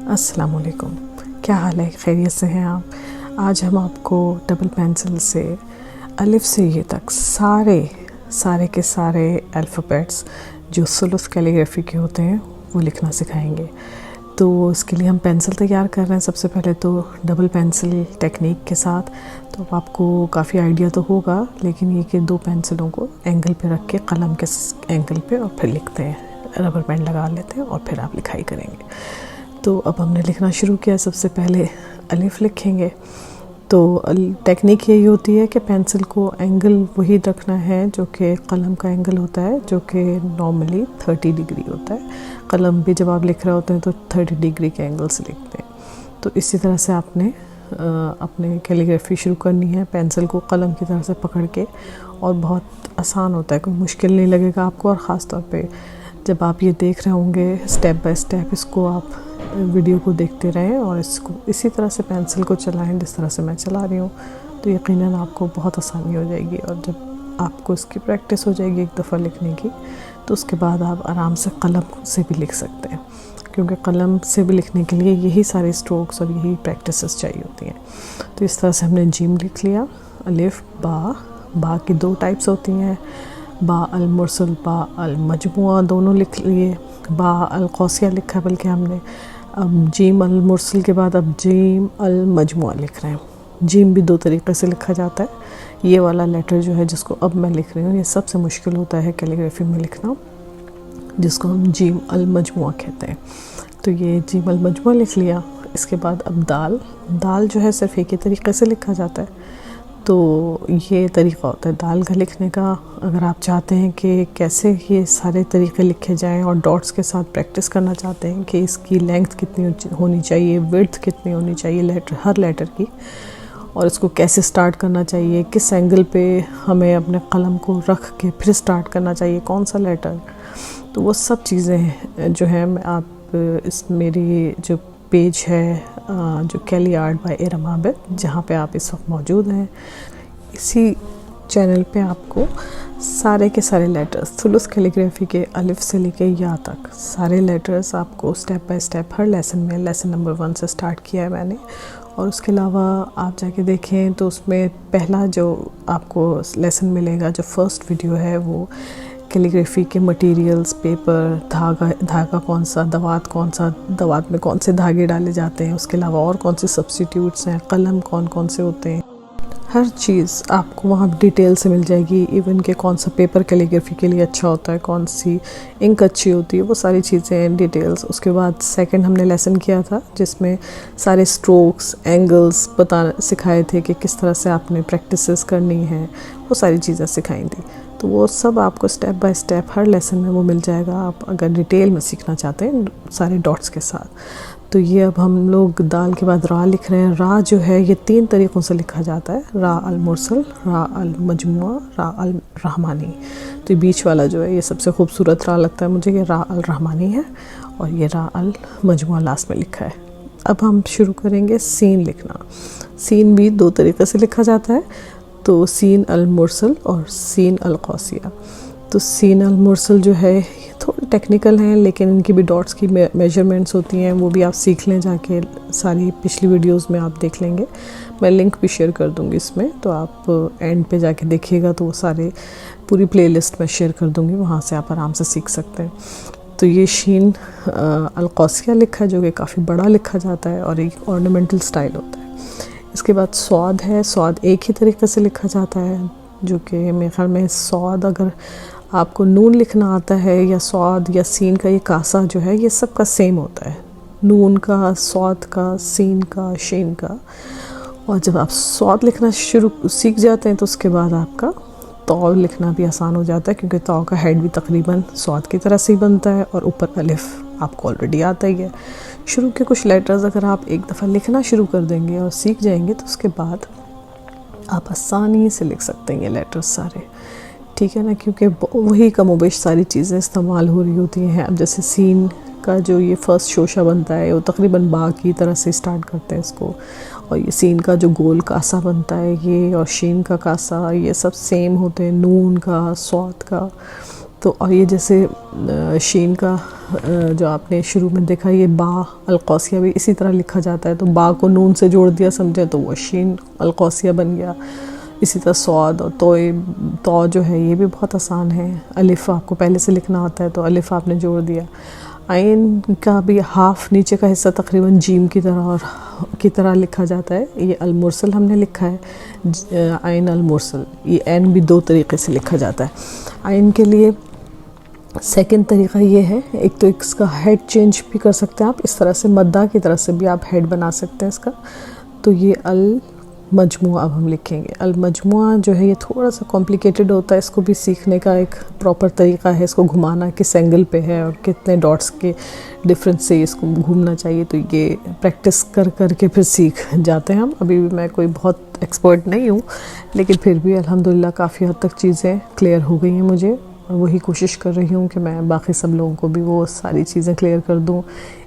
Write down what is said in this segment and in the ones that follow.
अस्सलाम वालेकुम। क्या हाल है, खैरियत से हैं आप? आज हम आपको डबल पेंसिल से अलिफ से ये तक सारे के सारे अल्फ़ाबेट्स जो सुलुस कैलीग्राफी के होते हैं वो लिखना सिखाएंगे। तो इसके लिए हम पेंसिल तैयार कर रहे हैं। सबसे पहले तो डबल पेंसिल टेक्निक के साथ तो आपको काफ़ी आइडिया तो होगा, लेकिन ये कि दो पेंसिलों को एंगल पे रख के कलम के एंगल पे और फिर लिखते हैं, रबर बैंड लगा लेते हैं और फिर आप लिखाई करेंगे। तो अब हमने लिखना शुरू किया। सबसे पहले अलिफ लिखेंगे। तो टेक्निक यही होती है कि पेंसिल को एंगल वही रखना है जो कि कलम का एंगल होता है, जो कि नॉर्मली 30 डिग्री होता है। कलम भी जब आप लिख रहे होते हैं तो 30 डिग्री के एंगल से लिखते हैं। तो इसी तरह से आपने अपने कैलीग्राफी शुरू करनी है, पेंसिल को कलम की तरह से पकड़ के। और बहुत आसान होता है, कोई मुश्किल नहीं लगेगा आपको। और ख़ास तौर पे जब आप ये देख रहे होंगे स्टेप बाय स्टेप, इसको आप वीडियो को देखते रहें और इसको इसी तरह से पेंसिल को चलाएं जिस तरह से मैं चला रही हूँ, तो यकीनन आपको बहुत आसानी हो जाएगी। और जब आपको इसकी प्रैक्टिस हो जाएगी एक दफ़ा लिखने की, तो उसके बाद आप आराम से कलम से भी लिख सकते हैं, क्योंकि कलम से भी लिखने के लिए यही सारे स्ट्रोक्स और यही प्रैक्टिसेस चाहिए होती हैं। तो इस तरह से हमने जीम लिख लिया। अलिफ बा की दो टाइप्स होती हैं, बा अल मुरसल, बा अल मजमुआ, दोनों लिख लिए। बा अल कौसिया लिखा बल्कि हमने। अब जीम अल मुरसल के बाद अब जीम अल मजमुआ लिख रहे हैं। जीम भी दो तरीक़े से लिखा जाता है। ये वाला लेटर जो है जिसको अब मैं लिख रही हूँ, ये सबसे मुश्किल होता है कैलीग्राफी में लिखना, जिसको हम जीम अल मजमुआ कहते हैं। तो ये जीम अल मजमुआ लिख लिया। इसके बाद अब दाल जो है सिर्फ एक ही तरीक़े से लिखा जाता है। तो ये तरीक़ा होता है दाल का लिखने का। अगर आप चाहते हैं कि कैसे ये सारे तरीक़े लिखे जाएं और डॉट्स के साथ प्रैक्टिस करना चाहते हैं कि इसकी लेंथ कितनी होनी चाहिए, विड्थ कितनी होनी चाहिए हर लेटर की, और इसको कैसे स्टार्ट करना चाहिए, किस एंगल पे हमें अपने कलम को रख के फिर स्टार्ट करना चाहिए, कौन सा लेटर, तो वो सब चीज़ें जो हैं आप इस मेरी जो पेज है जो कैली आर्ट बाय इरम आबिद, जहाँ पे आप इस वक्त मौजूद हैं, इसी चैनल पे आपको सारे के सारे लेटर्स थुलुस कैलीग्राफी के अलिफ से लेके या तक सारे लेटर्स आपको step by step her lesson में, लेसन नंबर 1 से स्टार्ट किया है मैंने। और उसके अलावा आप जाके देखें तो उसमें पहला जो आपको लेसन मिलेगा, जो फर्स्ट वीडियो है, वो कैलीग्राफी के मटेरियल्स, पेपर, धागा कौन सा, दवात कौन सा, दवात में कौन से धागे डाले जाते हैं, उसके अलावा और कौन से सब्स्टिट्यूट्स हैं, कलम कौन कौन से होते हैं, हर चीज़ आपको वहाँ डिटेल से मिल जाएगी। इवन के कौन सा पेपर कैलीग्राफी के लिए अच्छा होता है, कौन सी इंक अच्छी होती है, वो सारी चीज़ें डिटेल्स। उसके बाद सेकंड हमने लेसन किया था जिसमें सारे स्ट्रोक्स, एंगल्स सिखाए थे कि किस तरह से आपने प्रैक्टिसेस करनी है, वो सारी चीज़ें सिखाई थी। तो वो सब आपको step by step her lesson में वो मिल जाएगा, आप अगर डिटेल में सीखना चाहते हैं सारे डॉट्स के साथ। तो ये अब हम लोग दाल के बाद रा लिख रहे हैं। रा जो है ये 3 तरीक़ों से लिखा जाता है, रा अल मुरसल, रा अल मजमुआ, रा अल रहमानी। तो ये बीच वाला जो है ये सबसे खूबसूरत रा लगता है मुझे, ये रा अल रहमानी है, और ये रा अल मजमुआ लास्ट में लिखा है। अब हम शुरू करेंगे सीन लिखना। सीन भी 2 तरीक़े से लिखा जाता है, तो सीन अल मुरसल और सीन अल कौसिया। तो सीन अल मुरसल जो है थोड़े टेक्निकल हैं, लेकिन इनकी भी डॉट्स की मेजरमेंट्स होती हैं, वो भी आप सीख लें जाके, सारी पिछली वीडियोस में आप देख लेंगे। मैं लिंक भी शेयर कर दूंगी इसमें, तो आप एंड पे जाके देखिएगा, तो वो सारे पूरी प्लेलिस्ट में शेयर कर दूंगी, वहाँ से आप आराम से सीख सकते हैं। तो ये शीन अल कौसिया लिखा है, जो कि काफ़ी बड़ा लिखा जाता है और एक ऑर्नामेंटल स्टाइल होता है। इसके बाद स्वाद है। स्वाद एक ही तरीके से लिखा जाता है, जो कि मेरे ख्याल में स्वाद, अगर आपको नून लिखना आता है, या स्वाद या सीन का ये कासा जो है, ये सब का सेम होता है, नून का, स्वाद का, सीन का, शीन का। और जब आप स्वाद लिखना सीख जाते हैं तो उसके बाद आपका तौ लिखना भी आसान हो जाता है, क्योंकि तौ का हेड भी तकरीबन स्वाद की तरह से ही बनता है, और ऊपर अलिफ आपको ऑलरेडी आता ही है। शुरू के कुछ लेटर्स अगर आप एक दफ़ा लिखना शुरू कर देंगे और सीख जाएंगे, तो उसके बाद आप आसानी से लिख सकते हैं ये लेटर्स सारे, ठीक है ना, क्योंकि वही कमोबेश सारी चीज़ें इस्तेमाल हो रही होती हैं। अब जैसे सीन का जो ये फर्स्ट शोशा बनता है, वो तकरीबन बा की तरह से स्टार्ट करते हैं इसको, और ये सीन का जो गोल कासा बनता है ये, और शीन का कासा, ये सब सेम होते हैं, नून का, स्वाद का। तो और ये जैसे शीन का जो आपने शुरू में देखा, ये बा अलकौसिया भी इसी तरह लिखा जाता है। तो बा को नून से जोड़ दिया समझे तो वो शीन अलकौसिया बन गया। इसी तरह सौद और तो जो है ये भी बहुत आसान है। अलिफ़ आपको पहले से लिखना होता है तो अलिफ़ आपने जोड़ दिया। आइन का भी हाफ नीचे का हिस्सा तकरीबन जीम की तरह लिखा जाता है। ये अलमुरसल हमने लिखा है, आइन अलमुरसल। ये एन भी दो तरीके से लिखा जाता है। आइन के लिए सेकंड तरीका ये है, एक तो इसका हेड चेंज भी कर सकते हैं आप, इस तरह से मद्दा की तरह से भी आप हेड बना सकते हैं इसका। तो ये अल मजमुआ अब हम लिखेंगे। अल मजमुआ जो है ये थोड़ा सा कॉम्प्लिकेटेड होता है, इसको भी सीखने का एक प्रॉपर तरीका है। इसको घुमाना किस एंगल पे है और कितने डॉट्स के डिफरेंस से इसको घूमना चाहिए, तो ये प्रैक्टिस कर के फिर सीख जाते हैं हम। अभी भी मैं कोई बहुत एक्सपर्ट नहीं हूँ, लेकिन फिर भी अल्हम्दुलिल्लाह काफ़ी हद तक चीज़ें क्लियर हो गई हैं मुझे, और वही कोशिश कर रही हूँ कि मैं बाकी सब लोगों को भी वो सारी चीज़ें क्लियर कर दूँ।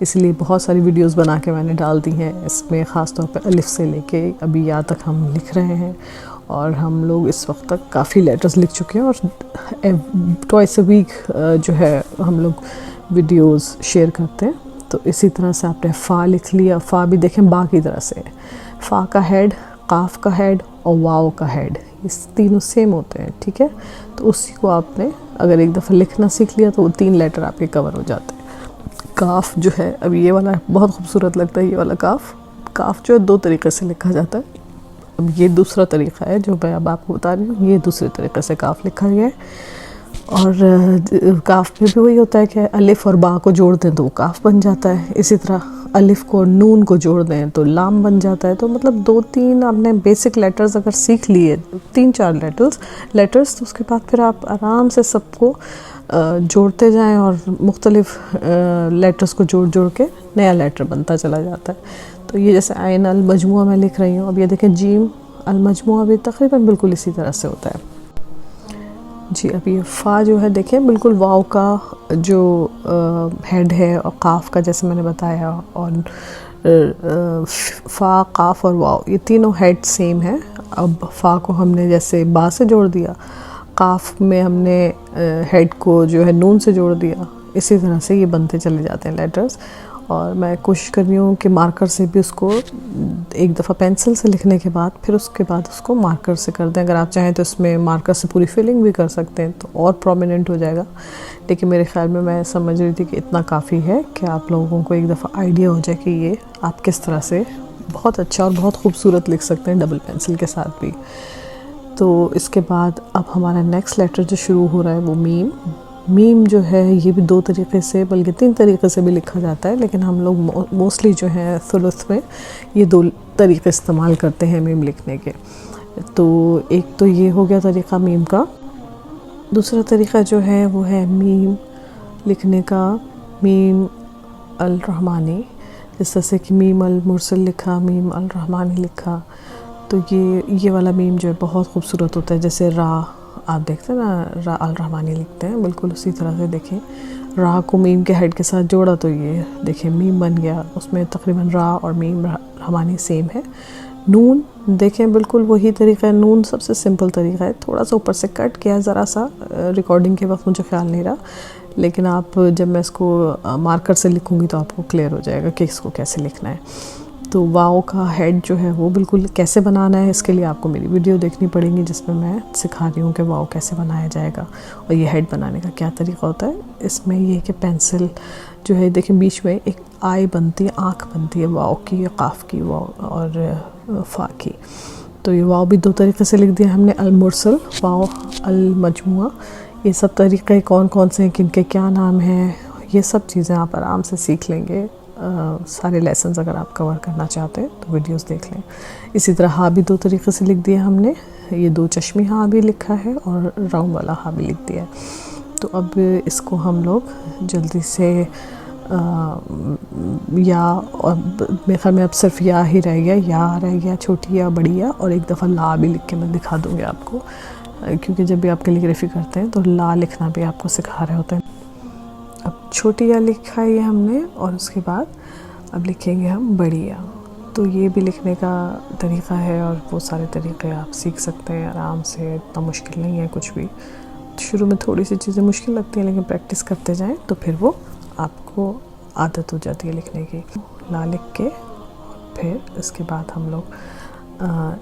इसलिए बहुत सारी वीडियोस बना के मैंने डाल दी हैं। इसमें ख़ास तौर पे अलिफ से लेके अभी यहाँ तक हम लिख रहे हैं, और हम लोग इस वक्त तक काफ़ी लेटर्स लिख चुके हैं। और ट्वाइस अ वीक जो है हम लोग वीडियोस शेयर करते हैं। तो इसी तरह से आपने फ़ा लिख लिया। फ़ा भी देखें बा की तरह से, फ़ा का हेड, काफ का हेड और वाव का हेड, इस तीनों सेम होते हैं, ठीक है। तो उसी को आपने अगर एक दफ़ा लिखना सीख लिया तो वो 3 लेटर आपके कवर हो जाते हैं। काफ जो है, अब ये वाला बहुत खूबसूरत लगता है, ये वाला काफ जो है 2 तरीके से लिखा जाता है। अब ये दूसरा तरीका है जो मैं अब आपको बता रही हूँ, ये दूसरे तरीके से काफ लिखा गया है। और काफ में भी वही होता है कि अलिफ और बा को जोड़ दें तो वो काफ बन जाता है। इसी तरह अलिफ को नून को जोड़ दें तो लाम बन जाता है। तो मतलब 2-3 आपने बेसिक लेटर्स अगर सीख लिए, 3-4 लेटर्स, तो उसके बाद फिर आप आराम से सबको जोड़ते जाएं और मुख्तलिफ लेटर्स को जोड़ के नया लेटर बनता चला जाता है। तो ये जैसे आइन अल मजमुआ मैं लिख रही हूँ, अब ये देखें जीम अल मजमुआ भी तकरीबन बिल्कुल इसी तरह से होता है जी। अब ये फ़ा जो है देखें बिल्कुल वाव का जो हेड है, और काफ का जैसे मैंने बताया, और फ़ा, काफ और वाव ये तीनों हेड सेम है। अब फ़ा को हमने जैसे बा से जोड़ दिया, काफ में हमने हेड को जो है नून से जोड़ दिया। इसी तरह से ये बनते चले जाते हैं लेटर्स। और मैं कोशिश कर रही हूँ कि मार्कर से भी उसको एक दफ़ा पेंसिल से लिखने के बाद फिर उसके बाद उसको मार्कर से कर दें। अगर आप चाहें तो इसमें मार्कर से पूरी फिलिंग भी कर सकते हैं तो और प्रोमिनेंट हो जाएगा, लेकिन मेरे ख़्याल में मैं समझ रही थी कि इतना काफ़ी है कि आप लोगों को एक दफ़ा आइडिया हो जाए कि ये आप किस तरह से बहुत अच्छा और बहुत खूबसूरत लिख सकते हैं डबल पेंसिल के साथ भी। तो इसके बाद अब हमारा नेक्स्ट लेटर जो शुरू हो रहा है वो मीम जो है ये भी 2 तरीके से बल्कि 3 तरीके से भी लिखा जाता है, लेकिन हम लोग मोस्टली जो है सुलुस में ये 2 तरीके इस्तेमाल करते हैं मीम लिखने के। तो एक तो ये हो गया तरीक़ा मीम का। दूसरा तरीक़ा जो है वो है मीम लिखने का, मीम अल रहमानी, जिस तरह से कि मीम अल मुरसल लिखा, मीम अल रहमानी लिखा। तो ये वाला मीम जो है बहुत खूबसूरत होता है। जैसे रा आप देखते हैं ना, रा अल रहमानी लिखते हैं, बिल्कुल उसी तरह से देखें। रा को मीम के हेड के साथ जोड़ा तो ये देखें मीम बन गया। उसमें तकरीबन रा और मीम रहमानी सेम है। नून देखें बिल्कुल वही तरीका है। नून सबसे सिंपल तरीका है, थोड़ा सा ऊपर से कट किया ज़रा सा, रिकॉर्डिंग के वक्त मुझे ख्याल नहीं रहा, लेकिन आप जब मैं इसको मार्कर से लिखूँगी तो आपको क्लियर हो जाएगा कि इसको कैसे लिखना है। तो वाव का हेड जो है वो बिल्कुल कैसे बनाना है, इसके लिए आपको मेरी वीडियो देखनी पड़ेगी जिसमें मैं सिखा रही हूँ कि वाव कैसे बनाया जाएगा और ये हेड बनाने का क्या तरीका होता है। इसमें ये कि पेंसिल जो है देखें बीच में एक आई बनती है, आँख बनती है वाव की, काफ की, वाव और फ़ा की। तो ये वाव भी 2 तरीके से लिख दिया हमने, अल मुरसल, वाव अल मजमुआ। ये सब तरीक़े कौन कौन से हैं, किनके क्या नाम हैं, ये सब चीज़ें आप आराम से सीख लेंगे। सारे लेसन्स अगर आप कवर करना चाहते हैं तो वीडियोस देख लें। इसी तरह हा भी 2 तरीके से लिख दिया हमने, ये 2 चश्मी हा भी लिखा है और राउंड वाला हा भी लिख दिया है। तो अब इसको हम लोग जल्दी से या, और मेरे ख्याल में अब सिर्फ या ही रह गया, या रह गया, छोटी या बड़ी या, और एक दफ़ा ला भी लिख के मैं दिखा दूँगी आपको, क्योंकि जब भी आप कैलीग्राफी करते हैं तो ला लिखना भी आपको सिखा रहे होते हैं। अब छोटी या लिखा है ये हमने, और उसके बाद अब लिखेंगे हम बड़ी या। तो ये भी लिखने का तरीक़ा है और वो सारे तरीक़े आप सीख सकते हैं आराम से, इतना मुश्किल नहीं है कुछ भी। शुरू में थोड़ी सी चीज़ें मुश्किल लगती हैं, लेकिन प्रैक्टिस करते जाएं तो फिर वो आपको आदत हो जाती है लिखने की। ला लिख के फिर इसके बाद हम लोग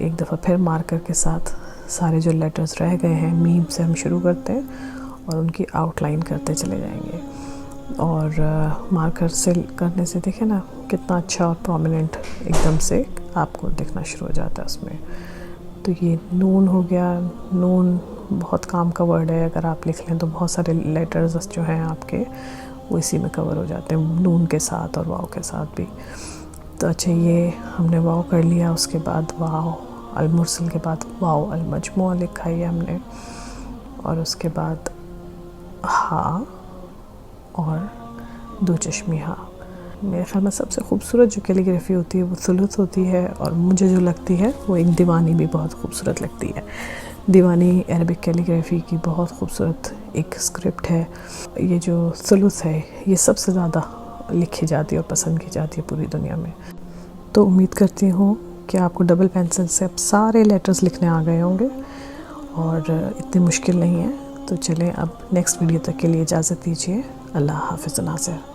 एक दफ़ा फिर मार्कर के साथ सारे जो लेटर्स रह गए हैं मीम से हम शुरू करते हैं और उनकी आउटलाइन करते चले जाएंगे। और मार्कर से करने से देखें ना कितना अच्छा और प्रोमिनेंट एकदम से आपको दिखना शुरू हो जाता है उसमें। तो ये नून हो गया। नून बहुत काम का वर्ड है, अगर आप लिख लें तो बहुत सारे लेटर्स जो हैं आपके वो इसी में कवर हो जाते हैं, नून के साथ और वाव के साथ भी। तो अच्छा, ये हमने वाव कर लिया। उसके बाद वाव अलमुरसल के बाद वाव अलमजमुआ लिखा है हमने, और उसके बाद हा और दो चश्मी हा। मेरे ख्याल में सबसे खूबसूरत जो कैलीग्राफी होती है वो सुलूस होती है, और मुझे जो लगती है वो एक दीवानी भी बहुत खूबसूरत लगती है। दीवानी अरबिक कैलीग्राफी की बहुत खूबसूरत एक स्क्रिप्ट है। ये जो सुलूस है ये सबसे ज़्यादा लिखी जाती है और पसंद की जाती है पूरी दुनिया में। तो उम्मीद करती हूँ कि आपको डबल पेंसिल से अब सारे लेटर्स लिखने आ गए होंगे और इतनी मुश्किल नहीं है। तो चलें अब नेक्स्ट वीडियो तक के लिए इजाज़त दीजिए। अल्लाह हाफ़िज़ नाज़िर।